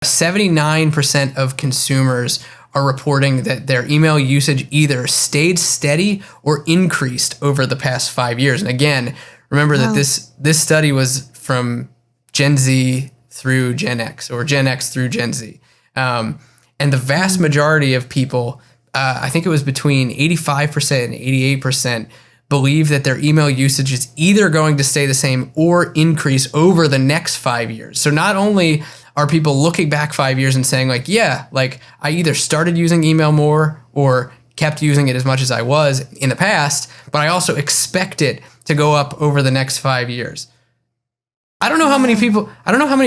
79% of consumers are reporting that their email usage either stayed steady or increased over the past 5 years. And again, remember that this study was from Gen Z through Gen X, or Gen X through Gen Z. And the vast majority of people, I think it was between 85% and 88%, believe that their email usage is either going to stay the same or increase over the next 5 years. So not only are people looking back 5 years and saying like, yeah, like I either started using email more or kept using it as much as I was in the past, but I also expect it to go up over the next 5 years. I don't know how many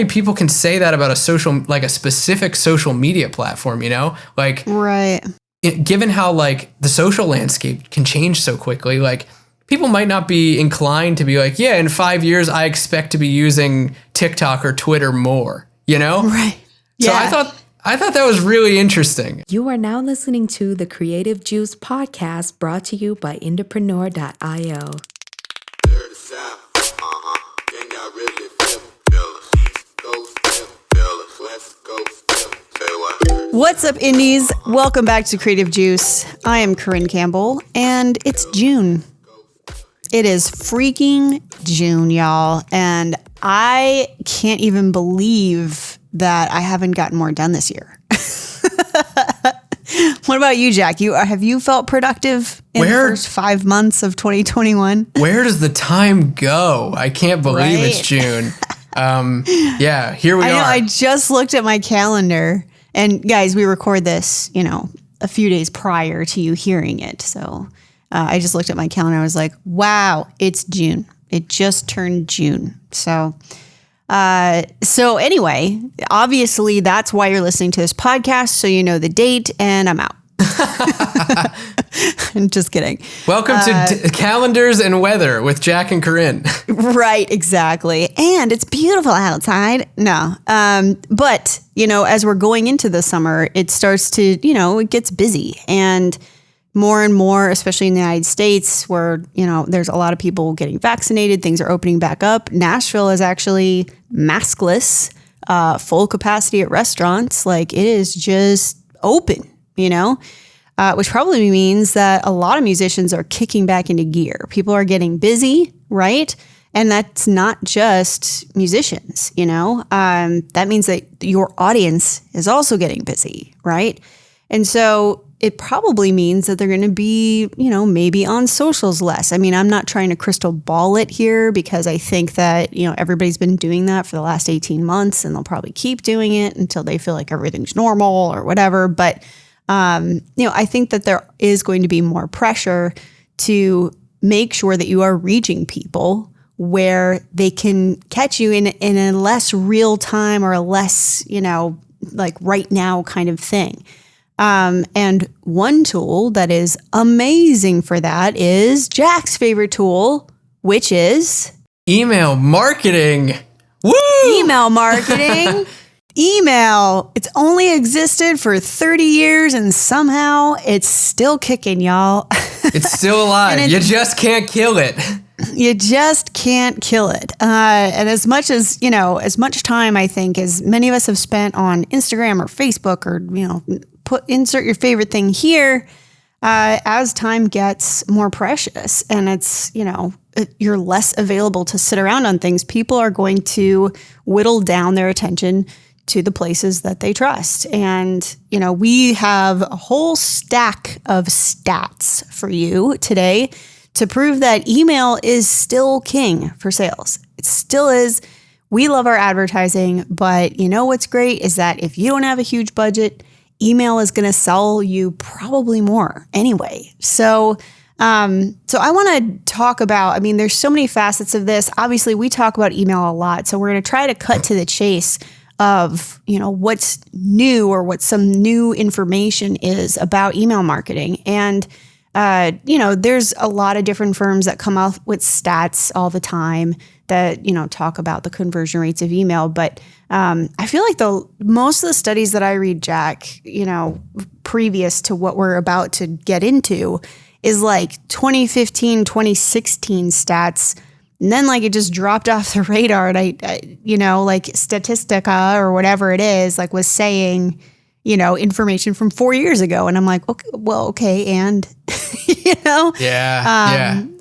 people can say that about a specific social media platform, you know? Like, right. Given how like the social landscape can change so quickly, like people might not be inclined to be like, yeah, in 5 years, I expect to be using TikTok or Twitter more, you know? Right. So Yeah. I thought that was really interesting. You are now listening to the Creative Juice podcast, brought to you by Entrepreneur.io. What's up, Indies? Welcome back to Creative Juice. I am Corinne Campbell, and it's June. It is freaking June, y'all, and I can't even believe that I haven't gotten more done this year. What about you, Jack? Have you felt productive in the first 5 months of 2021? Where does the time go? I can't believe it's June. Yeah, here we are. I just looked at my calendar, and guys, we record this, a few days prior to you hearing it. So I just looked at my calendar. I was like, wow, it's June. It just turned June. So anyway, obviously that's why you're listening to this podcast. So you know the date, and I'm out. I'm just kidding. Welcome to Calendars and Weather with Jack and Corinne. Right, exactly. And it's beautiful outside. No. But, as we're going into the summer, it starts to, it gets busy. And more, especially in the United States, where, there's a lot of people getting vaccinated, things are opening back up. Nashville is actually maskless, full capacity at restaurants. Like, it is just open, which probably means that a lot of musicians are kicking back into gear. People are getting busy, right? And that's not just musicians, that means that your audience is also getting busy, right? And so it probably means that they're going to be, maybe on socials less. I mean, I'm not trying to crystal ball it here, because I think that, everybody's been doing that for the last 18 months, and they'll probably keep doing it until they feel like everything's normal or whatever. But I think that there is going to be more pressure to make sure that you are reaching people where they can catch you in a less real time, or a less, like right now kind of thing. And one tool that is amazing for that is Jack's favorite tool, which is email marketing. Woo! Email marketing. Email, it's only existed for 30 years and somehow it's still kicking, y'all. It's still alive. You just can't kill it. You just can't kill it. And as much time I think as many of us have spent on Instagram or Facebook, or, insert your favorite thing here, as time gets more precious and it's, you're less available to sit around on things, people are going to whittle down their attention to the places that they trust. And, we have a whole stack of stats for you today to prove that email is still king for sales. It still is. We love our advertising, but what's great is that if you don't have a huge budget, email is going to sell you probably more anyway. So I want to talk about, there's so many facets of this. Obviously, we talk about email a lot. So we're going to try to cut to the chase of, what's new, or what some new information is about email marketing. And, there's a lot of different firms that come out with stats all the time that, talk about the conversion rates of email. But I feel like most of the studies that I read, Jack, previous to what we're about to get into, is like 2015, 2016 stats And then like it just dropped off the radar, and I you know, like Statistica or whatever it is, like was saying, you know, information from 4 years ago. And I'm like, okay, well, okay. And, you know,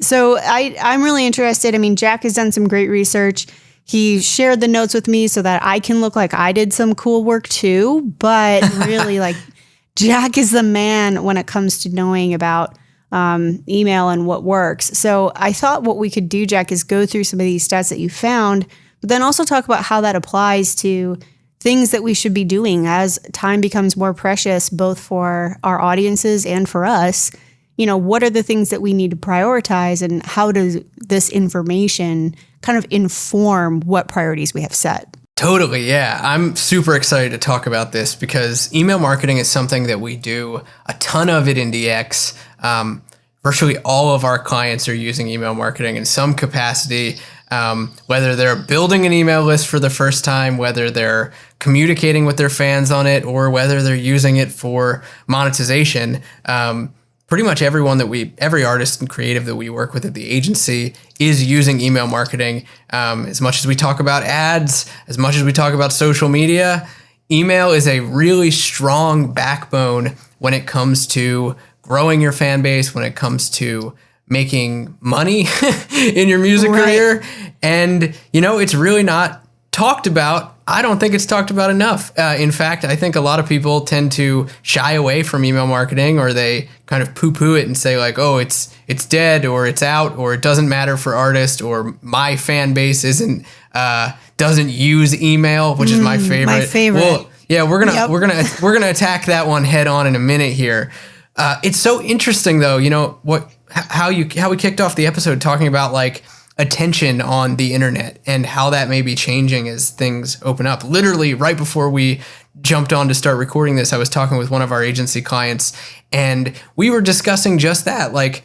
So I'm really interested. I mean, Jack has done some great research. He shared the notes with me so that I can look like I did some cool work too. But really, like, Jack is the man when it comes to knowing about email and what works. So I thought what we could do, Jack, is go through some of these stats that you found, but then also talk about how that applies to things that we should be doing as time becomes more precious, both for our audiences and for us. You know, what are the things that we need to prioritize, and how does this information kind of inform what priorities we have set? Totally, yeah. I'm super excited to talk about this because email marketing is something that we do a ton of at IndieX. Virtually all of our clients are using email marketing in some capacity, whether they're building an email list for the first time, whether they're communicating with their fans on it, or whether they're using it for monetization. Pretty much every artist and creative that we work with at the agency is using email marketing. As much as we talk about ads, as much as we talk about social media, email is a really strong backbone when it comes to growing your fan base, when it comes to making money in your music career. And, you know, it's really not talked about. I don't think it's talked about enough. In fact, I think a lot of people tend to shy away from email marketing, or they kind of poo-poo it and say like, oh, it's dead, or it's out, or it doesn't matter for artists, or my fan base doesn't use email, which is my favorite. My favorite. Well, yeah, we're gonna attack that one head on in a minute here. It's so interesting though, you know, how we kicked off the episode talking about like attention on the internet and how that may be changing as things open up. Literally right before we jumped on to start recording this, I was talking with one of our agency clients, and we were discussing just that. Like,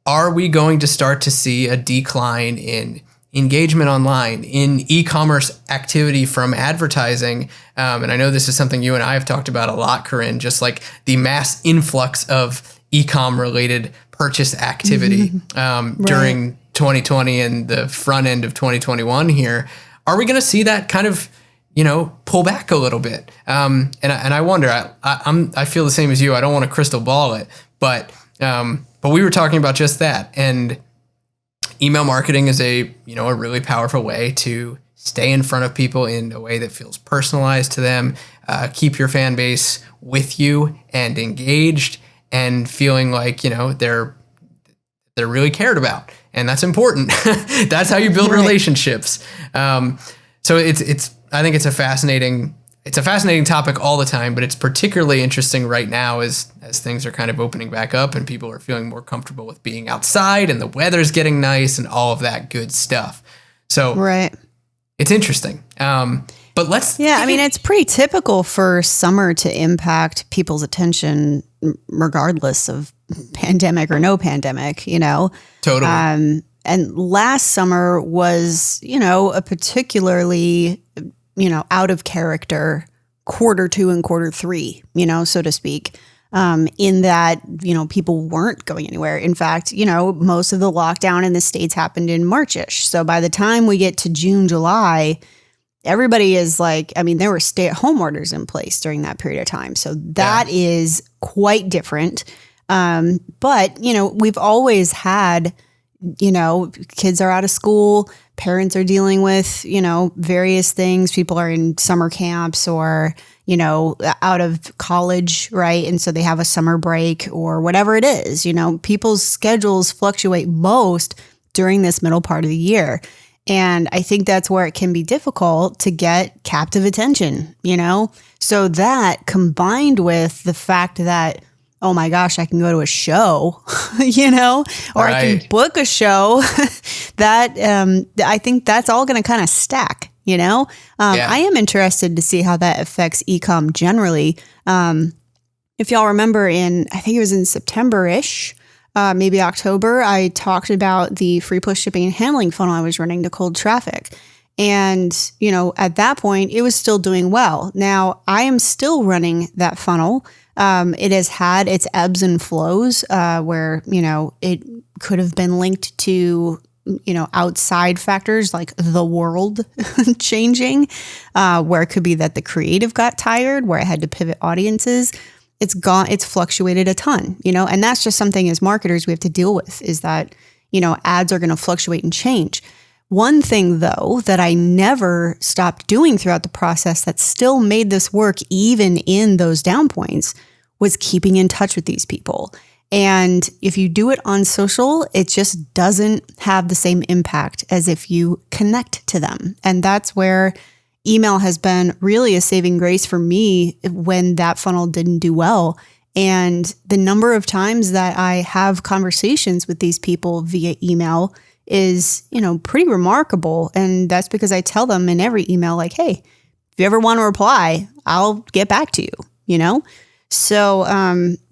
are we going to start to see a decline in engagement online, in e-commerce activity from advertising? And I know this is something you and I have talked about a lot, Corinne, just like the mass influx of e-com related purchase activity during 2020 and the front end of 2021 here. Are we going to see that kind of, you know, pull back a little bit? And I wonder, I feel the same as you. I don't want to crystal ball it, but we were talking about just that. And email marketing is a really powerful way to stay in front of people in a way that feels personalized to them, keep your fan base with you and engaged and feeling like, you know, they're really cared about. And that's important. That's how you build relationships. So I think it's a fascinating topic all the time, but it's particularly interesting right now as things are kind of opening back up and people are feeling more comfortable with being outside and the weather's getting nice and all of that good stuff. So it's interesting. But it's pretty typical for summer to impact people's attention regardless of pandemic or no pandemic, you know? Totally. And last summer was, you know, a particularly, you know, out of character Q2 and Q3, you know, so to speak, in that, you know, people weren't going anywhere. In fact, you know, most of the lockdown in the States happened in March-ish. So by the time we get to June, July, everybody is like, I mean, there were stay-at-home orders in place during that period of time. So that is quite different. But, you know, we've always had, you know, kids are out of school, parents are dealing with, you know, various things. People are in summer camps or, you know, out of college, right? And so they have a summer break or whatever it is. You know, people's schedules fluctuate most during this middle part of the year. And I think that's where it can be difficult to get captive attention, you know? So that combined with the fact that, oh my gosh, I can go to a show, you know, or I can book a show that I think that's all going to kind of stack, you know? I am interested to see how that affects e-com generally. If y'all remember I think it was in September-ish, maybe October, I talked about the free plus shipping and handling funnel I was running to cold traffic. And, you know, at that point, it was still doing well. Now, I am still running that funnel. It has had its ebbs and flows where, you know, it could have been linked to outside factors like the world changing, where it could be that the creative got tired, where I had to pivot audiences. It's fluctuated a ton, and that's just something as marketers we have to deal with, is that, ads are going to fluctuate and change. One thing, though, that I never stopped doing throughout the process that still made this work even in those down points was keeping in touch with these people. And if you do it on social, it just doesn't have the same impact as if you connect to them. And that's where email has been really a saving grace for me when that funnel didn't do well. And the number of times that I have conversations with these people via email is, pretty remarkable. And that's because I tell them in every email, like, hey, if you ever want to reply, I'll get back to you, So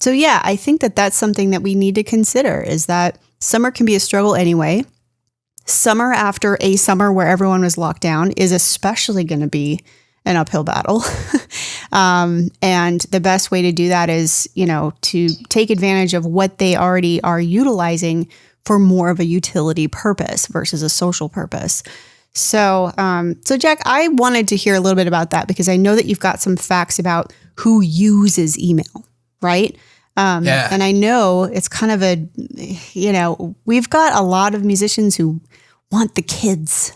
yeah, I think that that's something that we need to consider, is that summer can be a struggle anyway. Summer after a summer where everyone was locked down is especially going to be an uphill battle. And the best way to do that is, to take advantage of what they already are utilizing for more of a utility purpose versus a social purpose. So Jack, I wanted to hear a little bit about that, because I know that you've got some facts about who uses email, right? Yeah. And I know it's kind of we've got a lot of musicians who want the kids.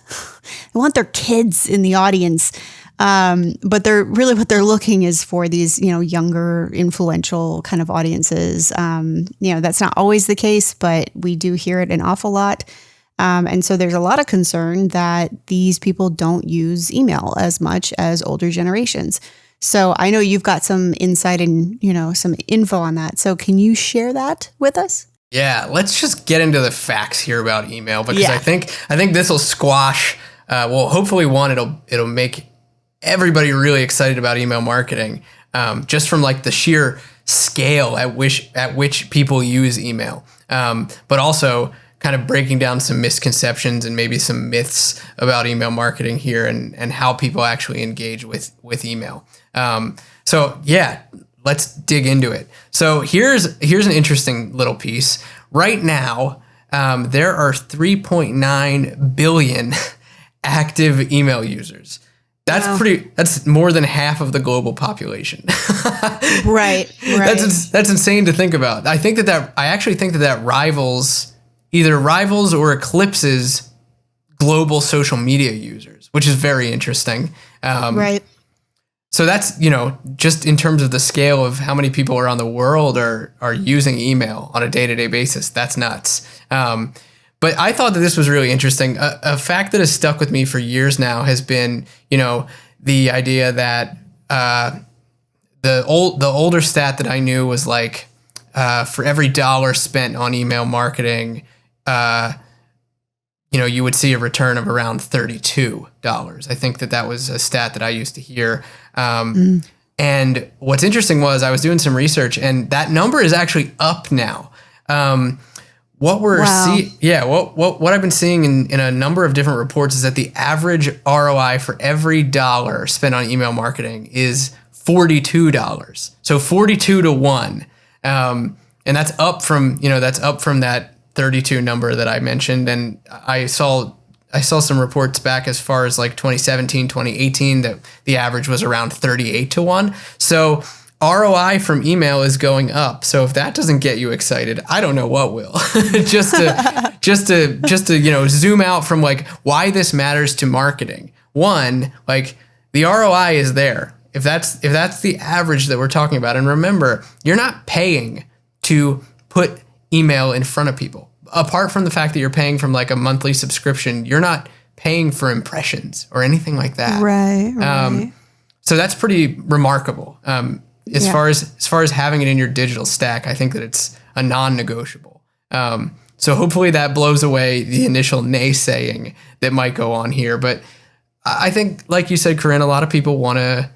They want their kids in the audience. But what they're looking is for these, younger, influential kind of audiences. That's not always the case, but we do hear it an awful lot. And so there's a lot of concern that these people don't use email as much as older generations. So I know you've got some insight and, some info on that. So can you share that with us? Yeah, let's just get into the facts here about email, because I think this will squash. Hopefully, it'll make everybody really excited about email marketing, just from like the sheer scale at which people use email, but also kind of breaking down some misconceptions and maybe some myths about email marketing here, and how people actually engage with email. So yeah, let's dig into it. So here's an interesting little piece. Right now, there are 3.9 billion active email users. That's wow. That's more than half of the global population. Right. That's insane to think about. I actually think that either rivals or eclipses global social media users, which is very interesting. Right. So that's, just in terms of the scale of how many people around the world are using email on a day-to-day basis, that's nuts. But I thought that this was really interesting. A fact that has stuck with me for years now has been, the idea that the older stat that I knew was like, for every dollar spent on email marketing, you would see a return of around $32. I think that was a stat that I used to hear. And what's interesting was I was doing some research, and that number is actually up now. What I've been seeing in a number of different reports is that the average ROI for every dollar spent on email marketing is $42. So 42 to 1. And that's up from that 32 number that I mentioned. And I saw some reports back as far as like 2017, 2018, that the average was around 38 to 1. So ROI from email is going up. So if that doesn't get you excited, I don't know what will. just to zoom out from like why this matters to marketing. One, like the ROI is there. If that's the average that we're talking about, and remember, you're not paying to put email in front of people. Apart from the fact that you're paying from like a monthly subscription, you're not paying for impressions or anything like that. Right. So that's pretty remarkable. As far as having it in your digital stack, I think that it's a non-negotiable. So hopefully that blows away the initial naysaying that might go on here. But I think, like you said, Corinne, a lot of people want to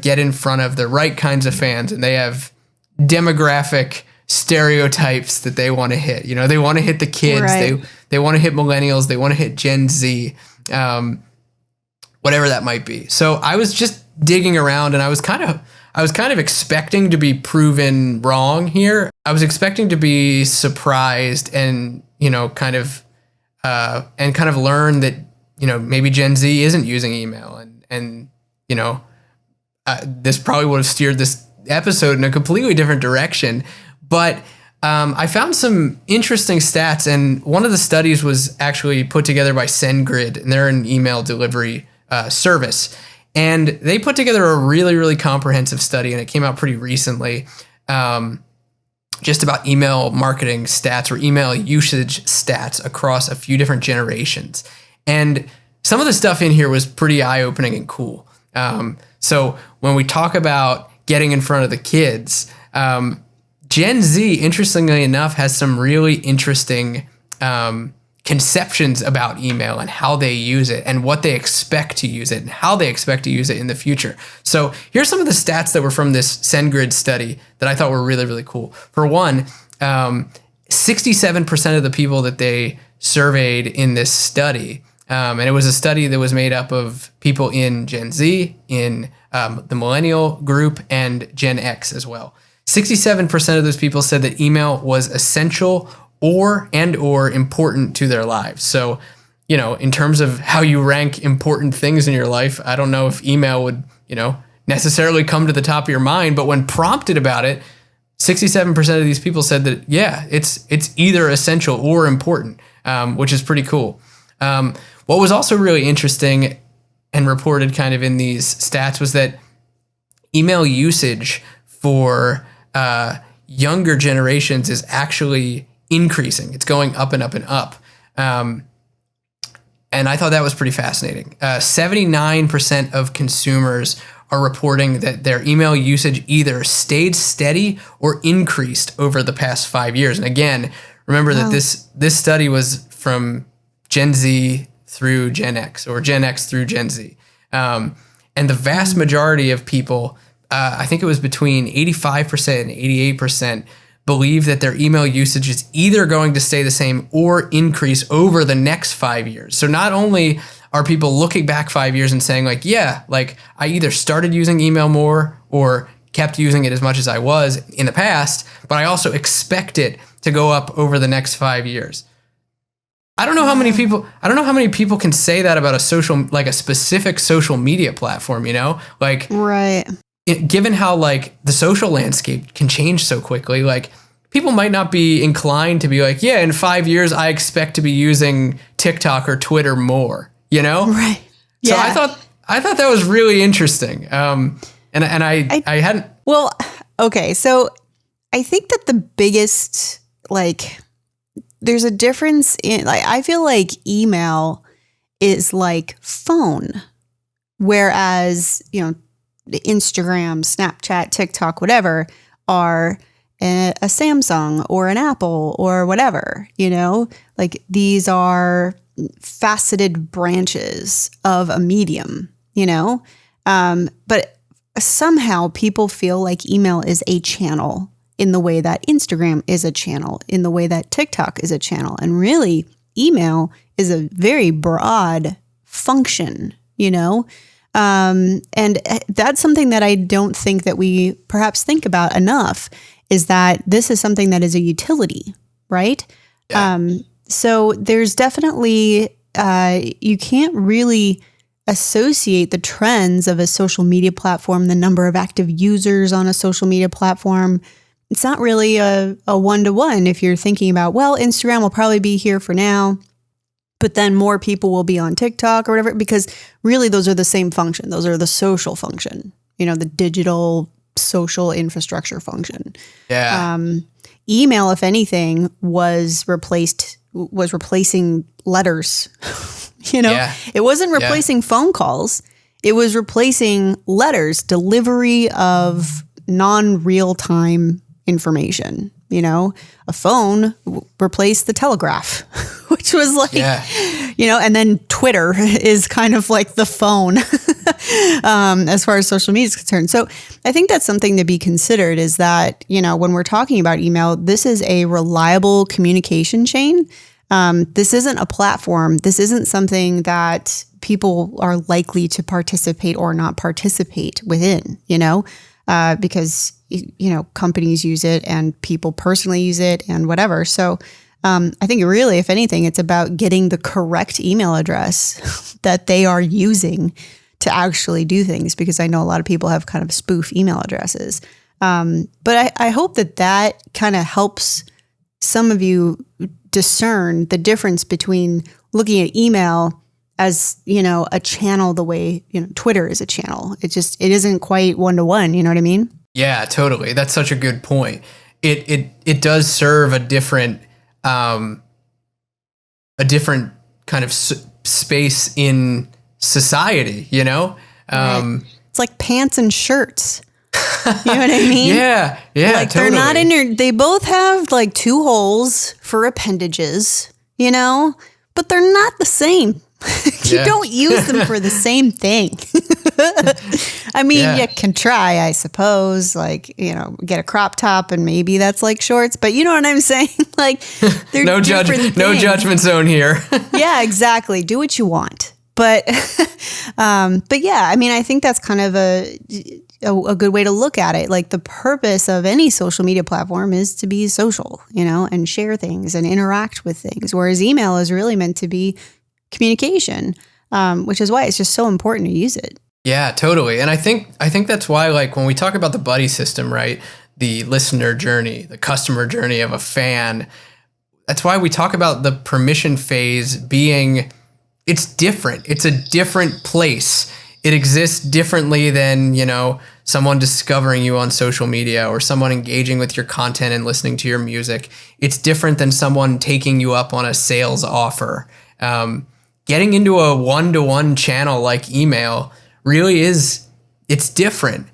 get in front of the right kinds of fans, and they have demographic stereotypes that they want to hit. They want to hit the kids. Right. They want to hit millennials. They want to hit Gen Z, whatever that might be. So I was just digging around, and I was kind of expecting to be proven wrong here. I was expecting to be surprised and, kind of and kind of learn that, maybe Gen Z isn't using email and this probably would have steered this episode in a completely different direction. But I found some interesting stats, and one of the studies was actually put together by SendGrid, and they're an email delivery service. And they put together a really, really comprehensive study, and it came out pretty recently, just about email marketing stats or email usage stats across a few different generations. And some of the stuff in here was pretty eye-opening and cool. So when we talk about getting in front of the kids, Gen Z, interestingly enough, has some really interesting conceptions about email and how they use it and what they expect to use it and how they expect to use it in the future. So here's some of the stats that were from this SendGrid study that I thought were really, really cool. For one, 67% of the people that they surveyed in this study, and it was a study that was made up of people in Gen Z, in the millennial group, and Gen X as well. 67% of those people said that email was essential or important to their lives. So, in terms of how you rank important things in your life, I don't know if email would, necessarily come to the top of your mind, but when prompted about it, 67% of these people said that, yeah, it's either essential or important, which is pretty cool. What was also really interesting and reported kind of in these stats was that email usage for younger generations is actually increasing. It's going up and up and up. And I thought that was pretty fascinating. 79% of consumers are reporting that their email usage either stayed steady or increased over the past 5 years. And again, remember that this study was from Gen Z through Gen X, or Gen X through Gen Z. And the vast majority of people, I think it was between 85% and 88%, believe that their email usage is either going to stay the same or increase over the next 5 years. So not only are people looking back 5 years and saying I either started using email more or kept using it as much as I was in the past, but I also expect it to go up over the next 5 years. I don't know how many people can say that about a specific social media platform, Right. Given how the social landscape can change so quickly, people might not be inclined to be in 5 years, I expect to be using TikTok or Twitter more, Right. So Yeah. I thought that was really interesting. And I hadn't. Well, okay. So I think that the biggest, there's a difference in, I feel like email is like phone, whereas, Instagram, Snapchat, TikTok, whatever, are a Samsung or an Apple or whatever, these are faceted branches of a medium, but somehow people feel like email is a channel in the way that Instagram is a channel, in the way that TikTok is a channel. And really, email is a very broad function, and that's something that I don't think that we perhaps think about enough, is that this is something that is a utility, right? Yeah. So there's definitely, you can't really associate the trends of a social media platform, the number of active users on a social media platform. It's not really a one-to-one if you're thinking about, Instagram will probably be here for now, but then more people will be on TikTok or whatever, because really those are the same function. Those are the social function, the digital social infrastructure function. Yeah. Email, if anything, was replacing letters. It wasn't replacing phone calls. It was replacing letters, delivery of non-real-time information. A phone replaced the telegraph, which was and then Twitter is kind of like the phone as far as social media is concerned. So I think that's something to be considered, is that, when we're talking about email, this is a reliable communication chain. This isn't a platform. This isn't something that people are likely to participate or not participate within, because companies use it and people personally use it and whatever. So I think really, if anything, it's about getting the correct email address that they are using to actually do things, because I know a lot of people have kind of spoof email addresses. But I hope that kind of helps some of you discern the difference between looking at email as, a channel the way, Twitter is a channel. It isn't quite one-to-one. You know what I mean? Yeah, totally. That's such a good point. It does serve a different kind of space in society, Right. It's like pants and shirts. You know what I mean? Yeah, like totally. They're not in your, they both have like 2 holes for appendages, but they're not the same. You don't use them for the same thing. I mean, you can try, I suppose, like, get a crop top and maybe that's like shorts, but you know what I'm saying? Like, they're no judgment zone here. Yeah, exactly. Do what you want. But yeah, I mean, I think that's kind of a good way to look at it. Like, the purpose of any social media platform is to be social, and share things and interact with things. Whereas email is really meant to be communication, which is why it's just so important to use it. Yeah, totally. And I think that's why, like, when we talk about the buddy system, right, the listener journey, the customer journey of a fan, that's why we talk about the permission phase being, it's different. It's a different place. It exists differently than, someone discovering you on social media or someone engaging with your content and listening to your music. It's different than someone taking you up on a sales offer. Getting into a one-to-one channel like email really it's different.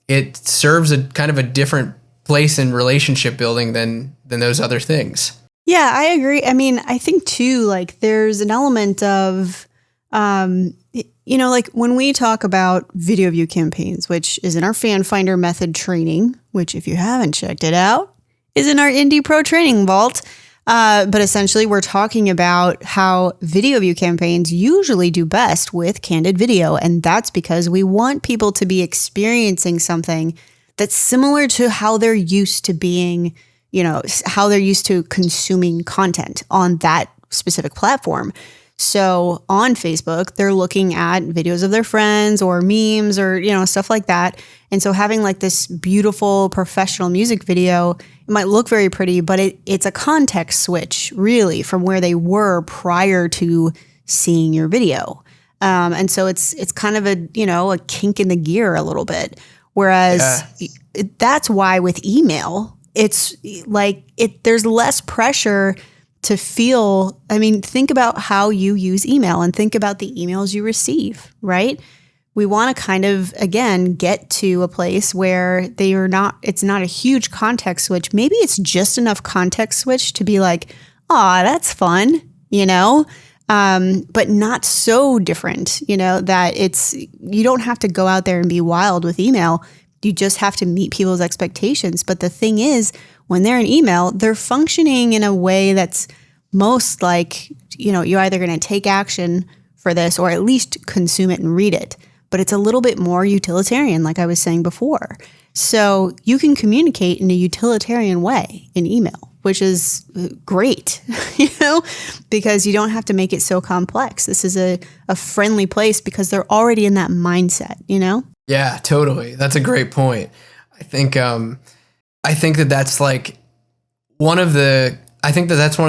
It serves a kind of a different place in relationship building than those other things. Yeah, I agree. I mean, I think too, like, there's an element of, like when we talk about video view campaigns, which is in our Fan Finder method training, which if you haven't checked it out, is in our Indie Pro training vault. But essentially, we're talking about how video view campaigns usually do best with candid video. And that's because we want people to be experiencing something that's similar to how they're used to being, how they're used to consuming content on that specific platform. So on Facebook, they're looking at videos of their friends or memes or, stuff like that. And so having like this beautiful professional music video, it might look very pretty, but it's a context switch really from where they were prior to seeing your video. And so it's kind of a kink in the gear a little bit. Whereas that's why with email, it's like there's less pressure to feel, I mean, think about how you use email and think about the emails you receive, right? We want to kind of, again, get to a place where it's not a huge context switch. Maybe it's just enough context switch to be like, that's fun, but not so different, that you don't have to go out there and be wild with email. You just have to meet people's expectations. But the thing is, when they're in email, they're functioning in a way that's most like, you're either going to take action for this or at least consume it and read it. But it's a little bit more utilitarian, like I was saying before. So you can communicate in a utilitarian way in email, which is great, because you don't have to make it so complex. This is a friendly place because they're already in that mindset, Yeah, totally. That's a great point. I think that's like that's one of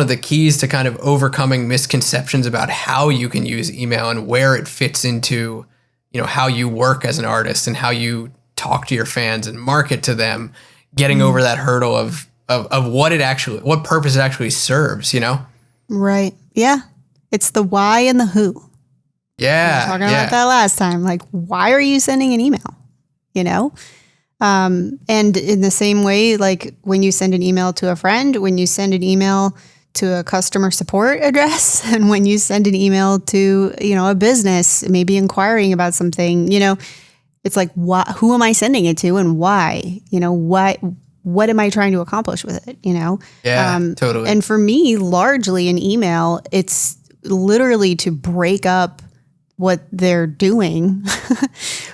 the keys to kind of overcoming misconceptions about how you can use email and where it fits into, how you work as an artist and how you talk to your fans and market to them, getting over that hurdle of what purpose it actually serves, Right. Yeah. It's the why and the who. Yeah. We were talking about that last time. Like, why are you sending an email? And in the same way, like when you send an email to a friend, when you send an email to a customer support address, and when you send an email to, a business, maybe inquiring about something, it's like, who am I sending it to and why? What am I trying to accomplish with it? Yeah, totally. And for me, largely in email, it's literally to break up what they're doing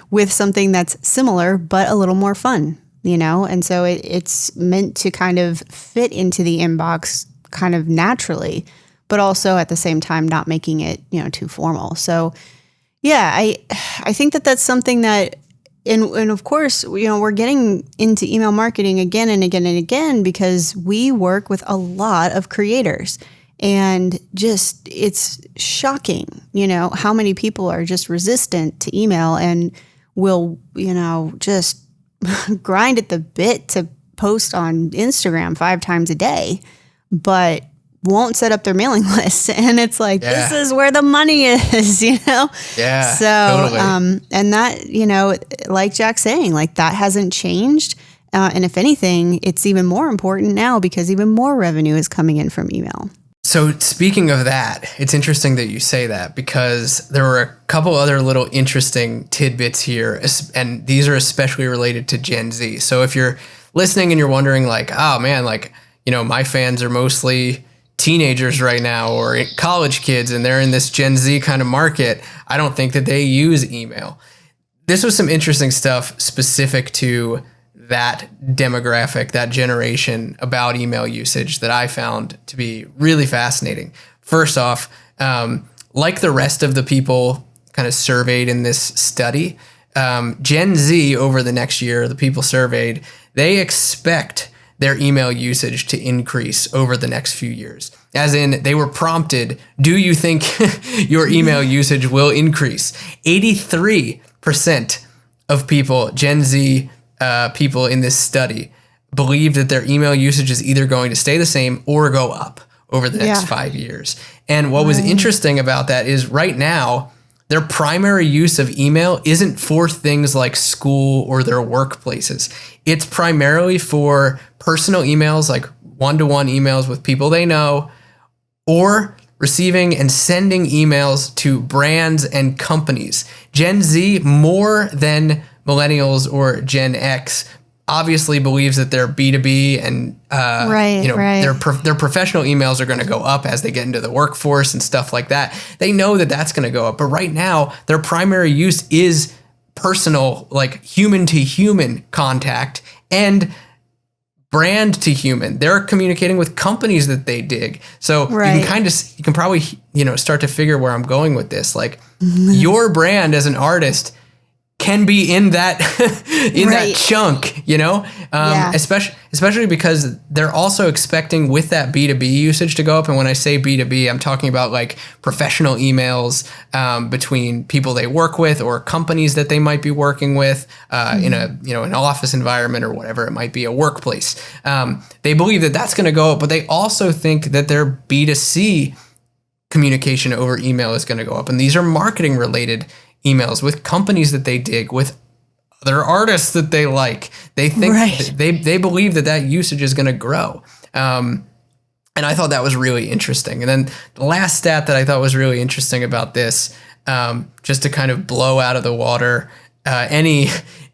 with something that's similar, but a little more fun, And so it's meant to kind of fit into the inbox kind of naturally, but also at the same time not making it, too formal. So yeah, I think that that's something that, and of course, we're getting into email marketing again and again and again because we work with a lot of creators, and just it's shocking, how many people are just resistant to email and will, just grind at the bit to post on Instagram 5 times a day, but won't set up their mailing list. And it's like, this is where the money is, Yeah. So, totally. And that, like Jack's saying, like that hasn't changed. And if anything, it's even more important now because even more revenue is coming in from email. So speaking of that, it's interesting that you say that because there were a couple other little interesting tidbits here, and these are especially related to Gen Z. So if you're listening and you're wondering like, oh man, like, my fans are mostly teenagers right now or college kids and they're in this Gen Z kind of market, I don't think that they use email. This was some interesting stuff specific to that demographic, that generation about email usage that I found to be really fascinating. First off, like the rest of the people kind of surveyed in this study, Gen Z over the next year, the people surveyed, they expect their email usage to increase over the next few years. As in, they were prompted, do you think your email usage will increase? 83% of people, Gen Z people in this study, believe that their email usage is either going to stay the same or go up over the next 5 years. And what was interesting about that is right now, their primary use of email isn't for things like school or their workplaces. It's primarily for personal emails, like one-to-one emails with people they know, or receiving and sending emails to brands and companies. Gen Z, more than millennials or Gen X, obviously believes that their B2B and their professional emails are going to go up as they get into the workforce and stuff like that. They know that that's going to go up. But right now, their primary use is personal, like human to human contact and brand to human. They're communicating with companies that they dig. So you can probably, start to figure where I'm going with this. Like your brand as an artist can be in that that chunk, especially because they're also expecting with that B2B usage to go up. And when I say B2B, I'm talking about like professional emails between people they work with or companies that they might be working with in an office environment or whatever it might be, a workplace. They believe that that's going to go up, but they also think that their B2C communication over email is going to go up. And these are marketing related emails with companies that they dig, with other artists that they like. They think they believe that usage is going to grow. And I thought that was really interesting. And then the last stat that I thought was really interesting about this, just to kind of blow out of the water any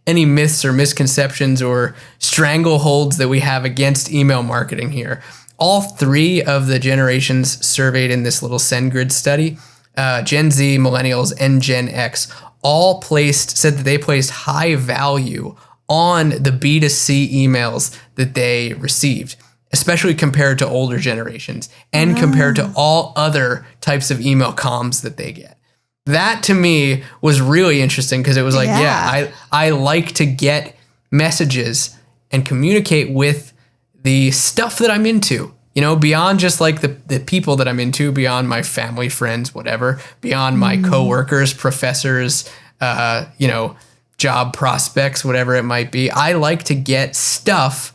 myths or misconceptions or strangleholds that we have against email marketing here. All 3 of the generations surveyed in this little SendGrid study, Gen Z, millennials, and Gen X, all said that they placed high value on the B2C emails that they received, especially compared to older generations and compared to all other types of email comms that they get. That to me was really interesting because it was like, I like to get messages and communicate with the stuff that I'm into. Beyond just like the people that I'm into, beyond my family, friends, whatever, beyond my coworkers, professors, job prospects, whatever it might be. I like to get stuff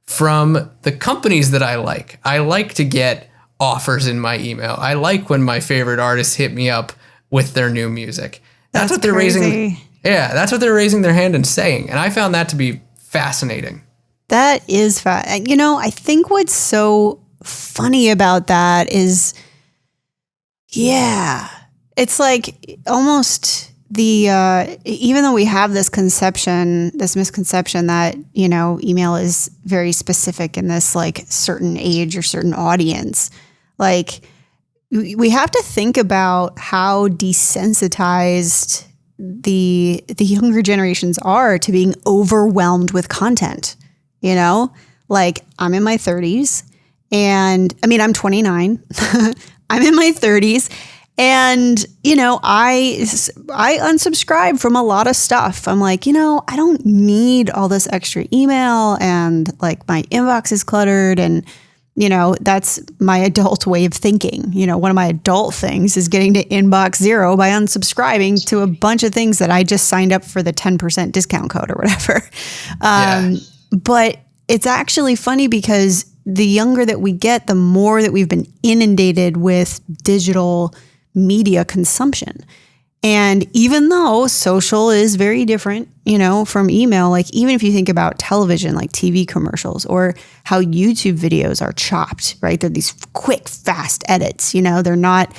from the companies that I like. I like to get offers in my email. I like when my favorite artists hit me up with their new music. That's what they're raising. Yeah, that's what they're raising their hand and saying. And I found that to be fascinating. That is I think what's so funny about that is, it's like almost even though we have this misconception that, email is very specific in this like certain age or certain audience, like we have to think about how desensitized the younger generations are to being overwhelmed with content, like I'm in my 30s And I mean, I'm 29. I'm in my 30s. And, I unsubscribe from a lot of stuff. I'm like, I don't need all this extra email, and like my inbox is cluttered, and, that's my adult way of thinking. One of my adult things is getting to inbox zero by unsubscribing to a bunch of things that I just signed up for the 10% discount code or whatever. But it's actually funny because the younger that we get, the more that we've been inundated with digital media consumption. And even though social is very different, from email, like even if you think about television, like TV commercials, or how YouTube videos are chopped, right? They're these quick, fast edits, they're not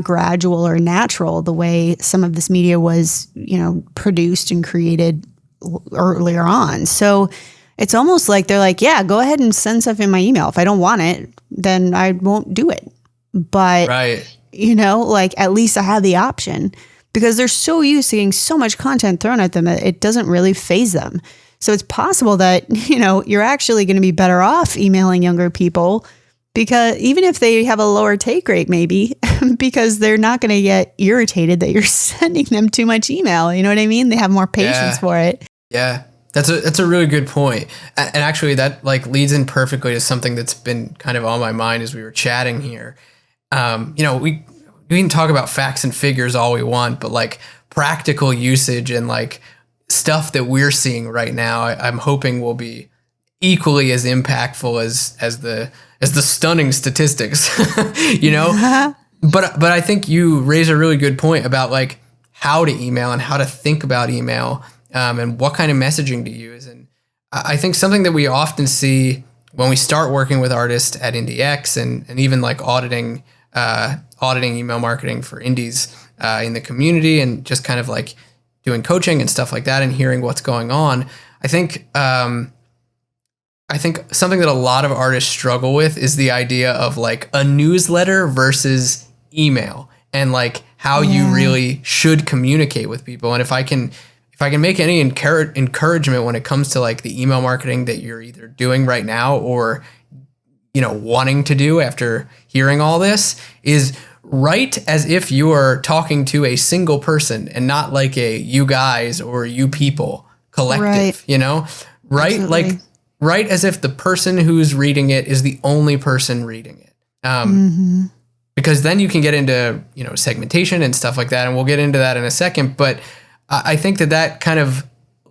gradual or natural the way some of this media was, produced and created earlier on. So it's almost like they're like, yeah, go ahead and send stuff in my email. If I don't want it, then I won't do it. But, like at least I have the option, because they're so used to getting so much content thrown at them that it doesn't really faze them. So it's possible that, you're actually going to be better off emailing younger people, because even if they have a lower take rate, maybe because they're not going to get irritated that you're sending them too much email. You know what I mean? They have more patience for it. Yeah. That's a really good point. And actually that like leads in perfectly to something that's been kind of on my mind as we were chatting here. We can talk about facts and figures all we want, but like practical usage and like stuff that we're seeing right now, I'm hoping will be equally as impactful as the stunning statistics, But I think you raise a really good point about like how to email and how to think about email, and what kind of messaging to use. And I think something that we often see when we start working with artists at IndieX and even like auditing email marketing for indies in the community, and just kind of like doing coaching and stuff like that and hearing what's going on. I think something that a lot of artists struggle with is the idea of like a newsletter versus email, and like how you really should communicate with people. And if I can make any encouragement when it comes to like the email marketing that you're either doing right now or wanting to do after hearing all this, is write as if you are talking to a single person and not like a you guys or you people collective, right? Like write as if the person who's reading it is the only person reading it. Because then you can get into, segmentation and stuff like that. And we'll get into that in a second. But I think that kind of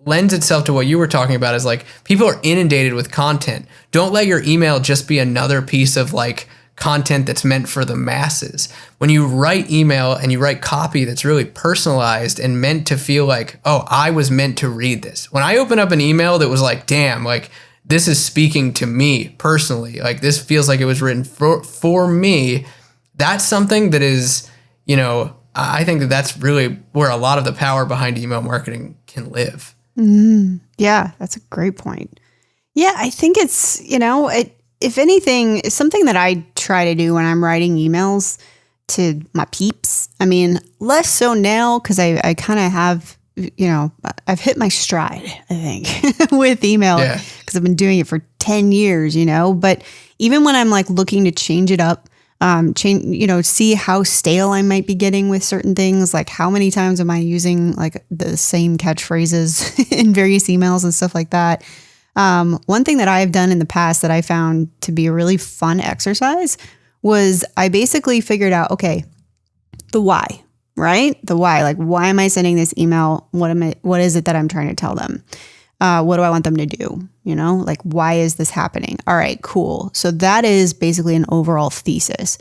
lends itself to what you were talking about, is like people are inundated with content. Don't let your email just be another piece of like content that's meant for the masses. When you write email and you write copy that's really personalized and meant to feel like, oh, I was meant to read this. When I open up an email that was like, damn, like this is speaking to me personally, like this feels like it was written for me. That's something that is, I think that really where a lot of the power behind email marketing can live. Yeah, that's a great point. Yeah, I think it's, if anything, it's something that I try to do when I'm writing emails to my peeps. I mean, less so now because I kind of have, I've hit my stride, I think, with email because I've been doing it for 10 years, but even when I'm like looking to change it up, see how stale I might be getting with certain things. Like how many times am I using like the same catchphrases in various emails and stuff like that. One thing that I've done in the past that I found to be a really fun exercise was I basically figured out, okay, the why, right? The why, like why am I sending this email? What is it that I'm trying to tell them? What do I want them to do? Like, why is this happening? All right, cool. So that is basically an overall thesis.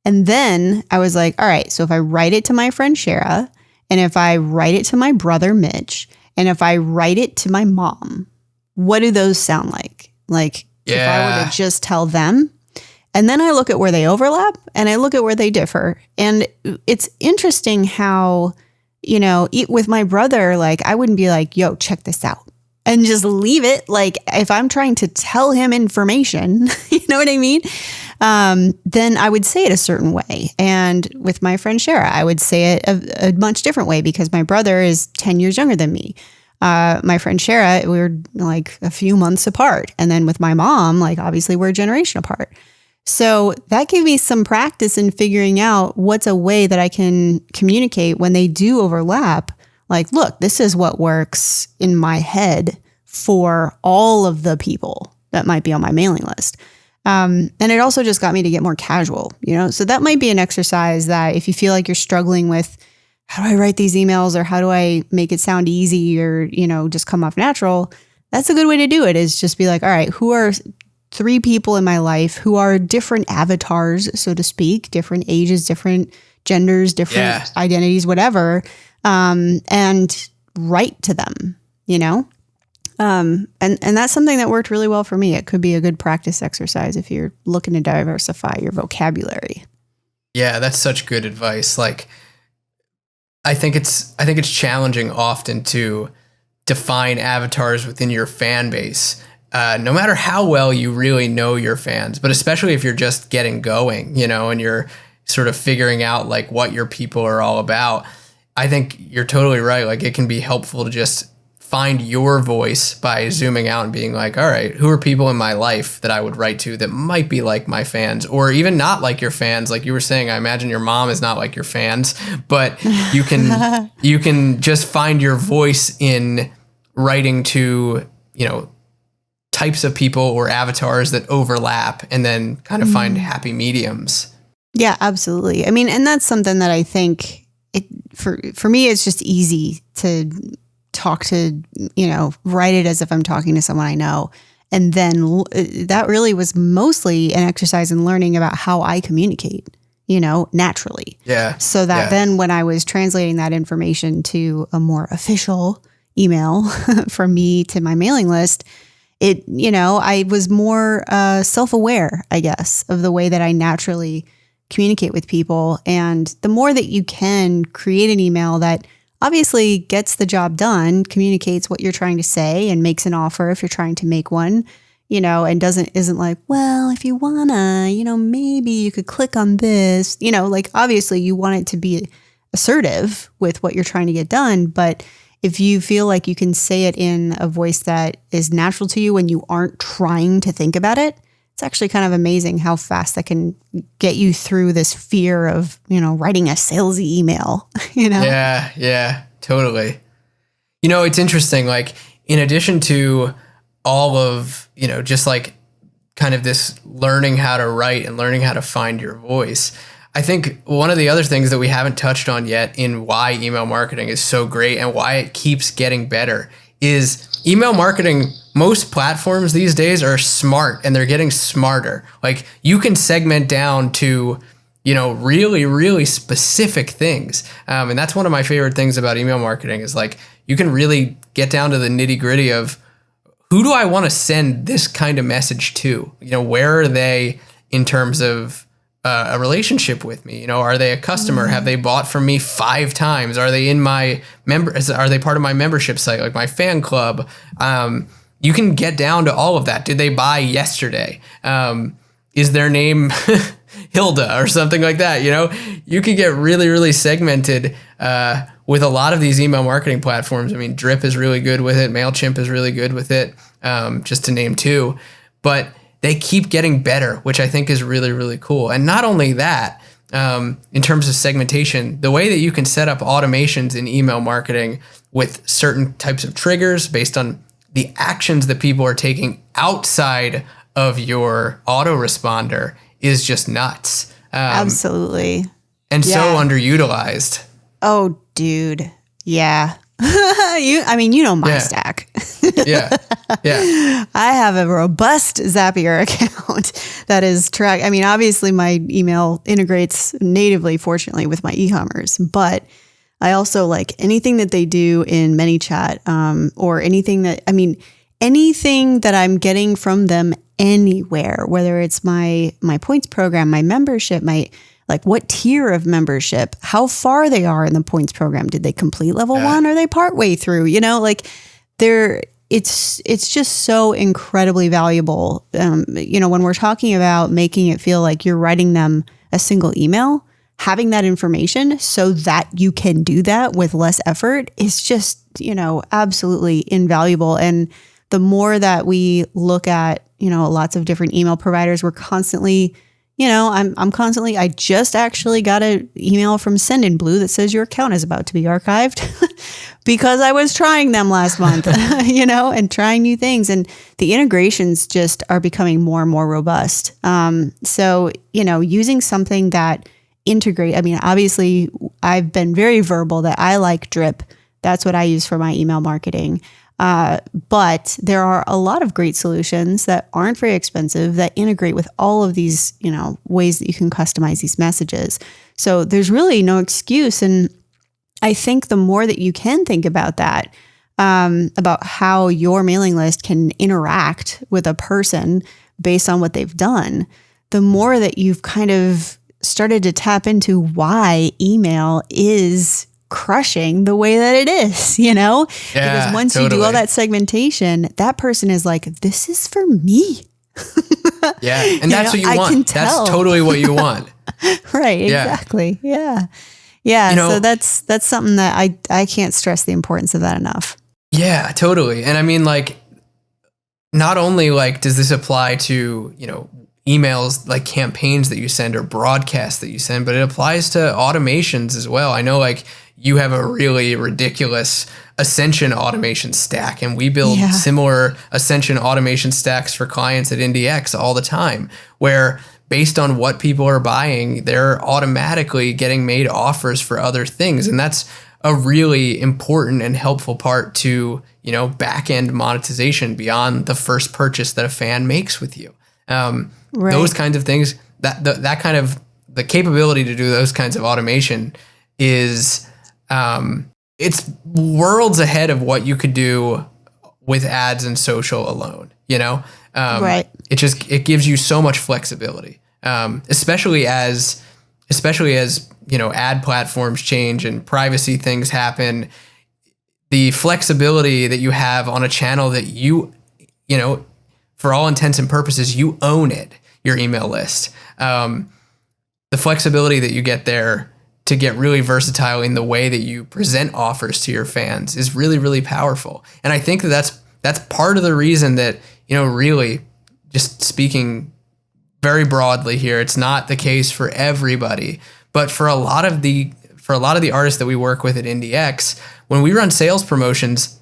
And then I was like, all right, so if I write it to my friend Shara, and if I write it to my brother Mitch, and if I write it to my mom, what do those sound like? Like if I were to just tell them, and then I look at where they overlap and I look at where they differ. And it's interesting how, with my brother, like I wouldn't be like, yo, check this out, and just leave it. Like if I'm trying to tell him information, you know what I mean? Then I would say it a certain way. And with my friend Shara, I would say it a much different way because my brother is 10 years younger than me. My friend Shara, we were like a few months apart. And then with my mom, like obviously we're a generation apart. So that gave me some practice in figuring out what's a way that I can communicate when they do overlap. Like, look, this is what works in my head for all of the people that might be on my mailing list. And it also just got me to get more casual, So that might be an exercise that if you feel like you're struggling with, how do I write these emails or how do I make it sound easy or, just come off natural? That's a good way to do it, is just be like, all right, who are 3 people in my life who are different avatars, so to speak, different ages, different genders, different identities, whatever, and write to them, And that's something that worked really well for me. It could be a good practice exercise if you're looking to diversify your vocabulary. Yeah, that's such good advice. Like, I think it's challenging often to define avatars within your fan base. No matter how well you really know your fans, but especially if you're just getting going, and you're sort of figuring out like what your people are all about. I think you're totally right. Like, it can be helpful to just find your voice by zooming out and being like, all right, who are people in my life that I would write to that might be like my fans, or even not like your fans? Like you were saying, I imagine your mom is not like your fans, but you can just find your voice in writing to, types of people or avatars that overlap, and then kind of find happy mediums. Yeah, absolutely. I mean, and that's something that I think for me, it's just easy to talk to, write it as if I'm talking to someone I know. And then that really was mostly an exercise in learning about how I communicate, naturally. Yeah. So that then when I was translating that information to a more official email from me to my mailing list, I was more self-aware, I guess, of the way that I naturally communicate with people. And the more that you can create an email that obviously gets the job done, communicates what you're trying to say, and makes an offer if you're trying to make one, and isn't like, well, if you wanna, maybe you could click on this, like obviously you want it to be assertive with what you're trying to get done. But if you feel like you can say it in a voice that is natural to you when you aren't trying to think about it, it's actually kind of amazing how fast that can get you through this fear of, writing a salesy email, Yeah, totally. It's interesting, like in addition to all of, just like kind of this learning how to write and learning how to find your voice, I think one of the other things that we haven't touched on yet in why email marketing is so great and why it keeps getting better is email marketing. Most platforms these days are smart, and they're getting smarter. Like you can segment down to, really, really specific things. And that's one of my favorite things about email marketing is like, you can really get down to the nitty gritty of who do I want to send this kind of message to? Where are they in terms of a relationship with me? Are they a customer? Have they bought from me 5 times? Are they in my are they part of my membership site, like my fan club? You can get down to all of that. Did they buy yesterday? Is their name Hilda or something like that? You can get really, really segmented with a lot of these email marketing platforms. I mean, Drip is really good with it. MailChimp is really good with it, just to name 2. But they keep getting better, which I think is really, really cool. And not only that, in terms of segmentation, the way that you can set up automations in email marketing with certain types of triggers based on the actions that people are taking outside of your autoresponder is just nuts. Absolutely. And so underutilized. Oh, dude. Yeah. My stack. Yeah. I have a robust Zapier account that is tracked. I mean, obviously my email integrates natively, fortunately, with my e-commerce, but I also like anything that they do in ManyChat, or anything that I'm getting from them anywhere, whether it's my points program, my membership, like what tier of membership, how far they are in the points program. Did they complete level 1? Or are they partway through? It's just so incredibly valuable. When we're talking about making it feel like you're writing them a single email, having that information so that you can do that with less effort is just, absolutely invaluable. And the more that we look at, lots of different email providers, we're constantly, I'm constantly, I just actually got an email from Sendinblue that says your account is about to be archived because I was trying them last month, and trying new things. And the integrations just are becoming more and more robust. So, using something that obviously I've been very verbal that I like Drip. That's what I use for my email marketing. But there are a lot of great solutions that aren't very expensive that integrate with all of these, ways that you can customize these messages. So there's really no excuse. And I think the more that you can think about that, about how your mailing list can interact with a person based on what they've done, the more that you've kind of started to tap into why email is crushing the way that it is, because once you do all that segmentation, that person is like, this is for me. Yeah. And that's what you want. That's totally what you want. Right. Exactly. Yeah. Yeah. So that's something that I can't stress the importance of that enough. Yeah, totally. And I mean, not only does this apply to, emails, like campaigns that you send or broadcasts that you send, but it applies to automations as well. I know you have a really ridiculous Ascension automation stack, and we build similar Ascension automation stacks for clients at IndieX all the time, where based on what people are buying, they're automatically getting made offers for other things. And that's a really important and helpful part to, back end monetization beyond the first purchase that a fan makes with you. Right. Those kinds of things, that kind of the capability to do those kinds of automation is, it's worlds ahead of what you could do with ads and social alone, right. It gives you so much flexibility, especially as ad platforms change and privacy things happen. The flexibility that you have on a channel that for all intents and purposes, you own it, your email list. The flexibility that you get there to get really versatile in the way that you present offers to your fans is really, really powerful. And I think that's part of the reason that, really just speaking very broadly here, it's not the case for everybody, but for a lot of the artists that we work with at IndieX, when we run sales promotions,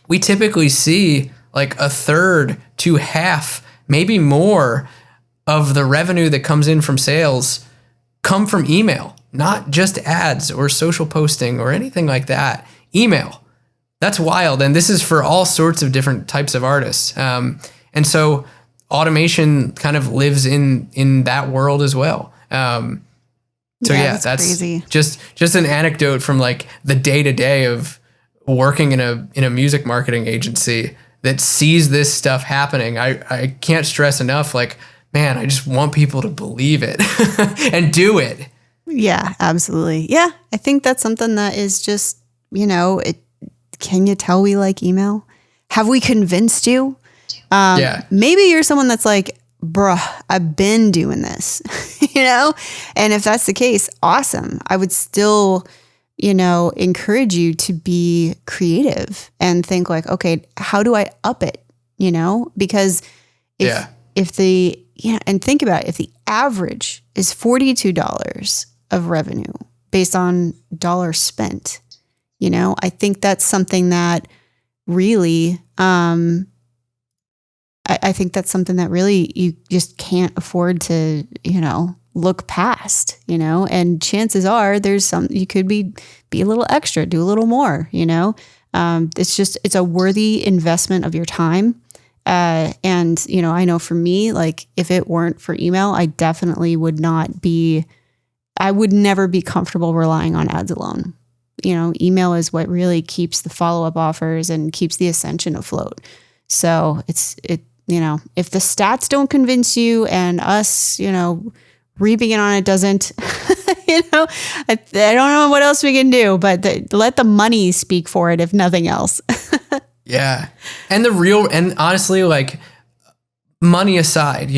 we typically see a third to half, maybe more of the revenue that comes in from sales come from email, not just ads or social posting or anything like that. Email. That's wild. And this is for all sorts of different types of artists. And so automation kind of lives in that world as well. That's crazy. Just an anecdote from the day-to-day of working in a music marketing agency that sees this stuff happening. I can't stress enough, man, I just want people to believe it and do it. Yeah, absolutely. Yeah, I think that's something that is just, can you tell we like email? Have we convinced you? Maybe you're someone that's like, bruh, I've been doing this, And if that's the case, awesome. I would still, encourage you to be creative and think okay, how do I up it? Because and think about it, if the average is $42 of revenue based on dollars spent, I think that's something that really, I think that's something that really you just can't afford to, look past, and chances are you could be a little extra, do a little more, it's a worthy investment of your time. And, I know for me, if it weren't for email, I definitely would never be comfortable relying on ads alone. Email is what really keeps the follow-up offers and keeps the Ascension afloat. So if the stats don't convince you and us, reaping it on it doesn't, I don't know what else we can do, but let the money speak for it, if nothing else. Yeah. And honestly, money aside,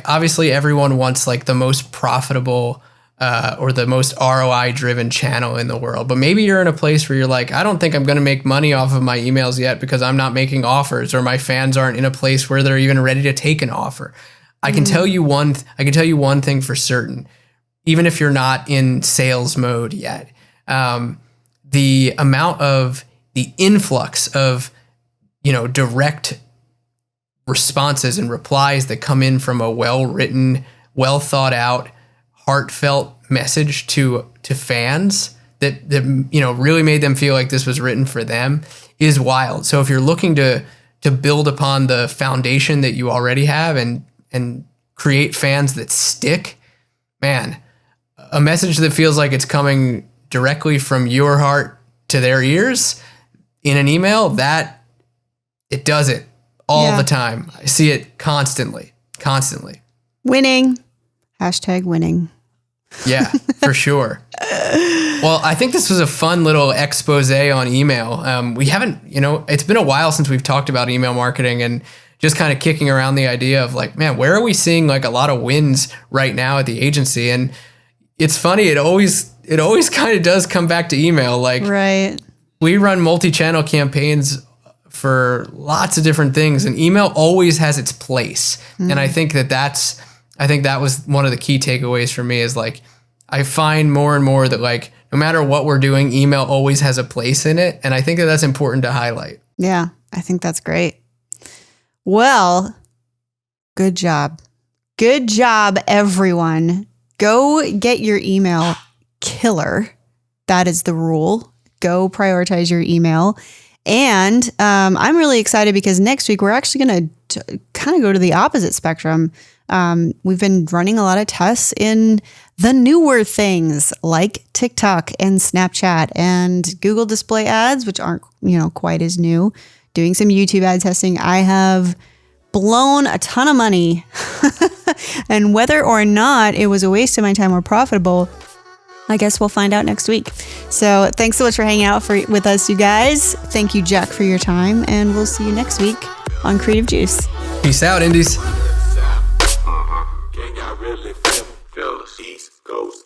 obviously everyone wants the most profitable or the most ROI driven channel in the world. But maybe you're in a place where you're like, I don't think I'm going to make money off of my emails yet because I'm not making offers, or my fans aren't in a place where they're even ready to take an offer. I can tell you one thing for certain, even if you're not in sales mode yet. The amount of the influx of, direct responses and replies that come in from a well-written, well thought out, heartfelt message to fans that really made them feel like this was written for them is wild. So if you're looking to build upon the foundation that you already have and create fans that stick, man, a message that feels like it's coming directly from your heart to their ears in an email, that it does it all the time. I see it constantly. Winning. #winning. Yeah, for sure. Well, I think this was a fun little expose on email. We haven't, it's been a while since we've talked about email marketing, and just kind of kicking around the idea of like, man, where are we seeing like a lot of wins right now at the agency? And it's funny, it always kind of does come back to email. Like, right. We run multi-channel campaigns for lots of different things, and email always has its place. And I think that was one of the key takeaways for me is like, I find more and more that like, no matter what we're doing, email always has a place in it. And I think that that's important to highlight. Yeah, I think that's great. Well, good job. Good job, everyone. Go get your email killer. That is the rule. Go prioritize your email. And I'm really excited because next week we're actually going to kind of go to the opposite spectrum. We've been running a lot of tests in the newer things like TikTok and Snapchat and Google display ads, which aren't, quite as new. Doing some YouTube ad testing. I have blown a ton of money and whether or not it was a waste of my time or profitable, I guess we'll find out next week. So thanks so much for hanging out with us, you guys. Thank you, Jack, for your time, and we'll see you next week on Creative Juice. Peace out, Indies. East Coast.